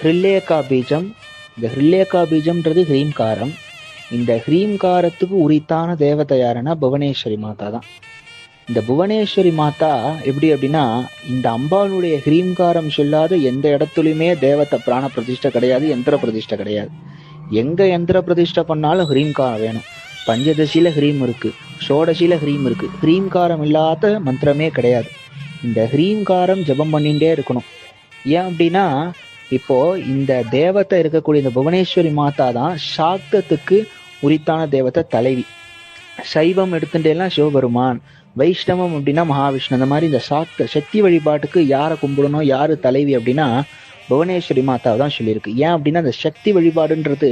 ஹிருல்லேகா பீஜம். இந்த ஹிருல்லேகா பீஜம்ன்றது ஹ்ரீம்காரம். இந்த ஹ்ரீம்காரத்துக்கு உரித்தான தேவதை யாருன்னா புவனேஸ்வரி மாதா தான். இந்த புவனேஸ்வரி மாதா எப்படி அப்படின்னா, இந்த அம்பாளுடைய ஹ்ரீம்காரம் சொல்லாத எந்த இடத்துலையுமே தேவத்தை பிராண பிரதிஷ்டை கிடையாது, யந்திர பிரதிஷ்டை கிடையாது. எங்க யந்திர பிரதிஷ்டை பண்ணாலும் ஹ்ரீம்காரம் வேணும். பஞ்சதசியில ஹ்ரீம் இருக்கு, ஷோடசியில ஹ்ரீம் இருக்கு. ஹ்ரீம்காரம் இல்லாத மந்திரமே கிடையாது. இந்த ஹ்ரீம்காரம் ஜபம் பண்ணிட்டே இருக்கணும். ஏன் அப்படின்னா, இப்போ இந்த தேவத்தை இருக்கக்கூடிய இந்த புவனேஸ்வரி மாதா தான் சாக்தத்துக்கு உரித்தான தேவத்தை, தலைவி. சைவம் எடுத்துட்டேலாம் சிவபெருமான், வைஷ்ணவம் அப்படின்னா மகாவிஷ்ணு. அந்த மாதிரி இந்த சாக்த சக்தி வழிபாட்டுக்கு யாரை கும்பிடணும், யாரு தலைவி அப்படின்னா புவனேஸ்வரி மாதாவை தான் சொல்லியிருக்கு. ஏன் அப்படின்னா, அந்த சக்தி வழிபாடுன்றது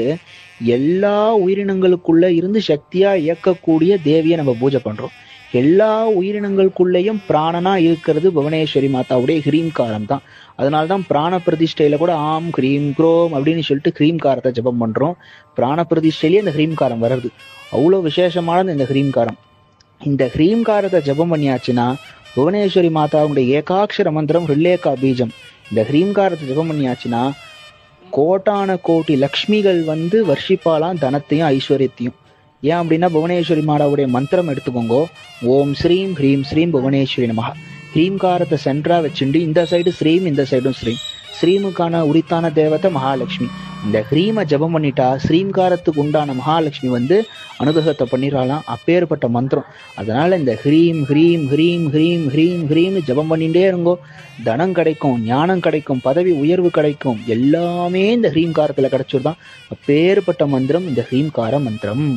எல்லா உயிரினங்களுக்குள்ள இருந்து சக்தியா இயக்கக்கூடிய தேவியை நம்ம பூஜை பண்றோம். எல்லா உயிரினங்களுக்குள்ளேயும் பிராணனா இருக்கிறது புவனேஸ்வரி மாதாவுடைய ஹ்ரீம்காரம் தான். அதனால்தான் பிராண பிரதிஷ்டையில கூட ஆம் ஹ்ரீம் குரோம் அப்படின்னு சொல்லிட்டு ஹ்ரீம்காரத்தை ஜபம் பண்றோம். பிராண பிரதிஷ்டையிலேயே இந்த ஹ்ரீம்காரம் வருது. அவ்வளோ விசேஷமானது இந்த ஹ்ரீம்காரம். இந்த ஹ்ரீம்காரத்தை ஜபம் பண்ணியாச்சுன்னா புவனேஸ்வரி மாதாவுடைய ஏகாட்சர மந்திரம் ஹிருல்லேகா பீஜம். இந்த ஹ்ரீம்காரத்தை ஜபம் பண்ணியாச்சுன்னா கோட்டான கோட்டி லக்ஷ்மிகள் வர்ஷிப்பாலாம், தனத்தையும் ஐஸ்வர்யத்தையும். ஏன் அப்படின்னா, புவனேஸ்வரி மாதாவுடைய மந்திரம் எடுத்துக்கோங்க. ஓம் ஸ்ரீம் ஹ்ரீம் ஸ்ரீம் புவனேஸ்வரி நமஹ. ஹ்ரீம்காரத்தை சென்டரா வச்சுட்டு இந்த சைடு ஸ்ரீம், இந்த சைடும் ஸ்ரீம். ஸ்ரீமுக்கான உரித்தான தேவதை மகாலட்சுமி. இந்த ஹ்ரீமை ஜபம் பண்ணிட்டா ஸ்ரீம்காரத்துக்கு உண்டான மகாலட்சுமி அனுகிரகத்தை பண்ணிடலாம். அப்பேற்பட்ட மந்திரம். அதனால இந்த ஹ்ரீம் ஹ்ரீம் ஹ்ரீம் ஹ்ரீம் ஹ்ரீம் ஹ்ரீம்னு ஜபம் பண்ணிட்டே இருங்கோ. தனம் கிடைக்கும், ஞானம் கிடைக்கும், பதவி உயர்வு கிடைக்கும். எல்லாமே இந்த ஹ்ரீம்காரத்துல கிடைச்சிருதான். அப்பேற்பட்ட மந்திரம் இந்த ஹ்ரீம்கார மந்திரம்.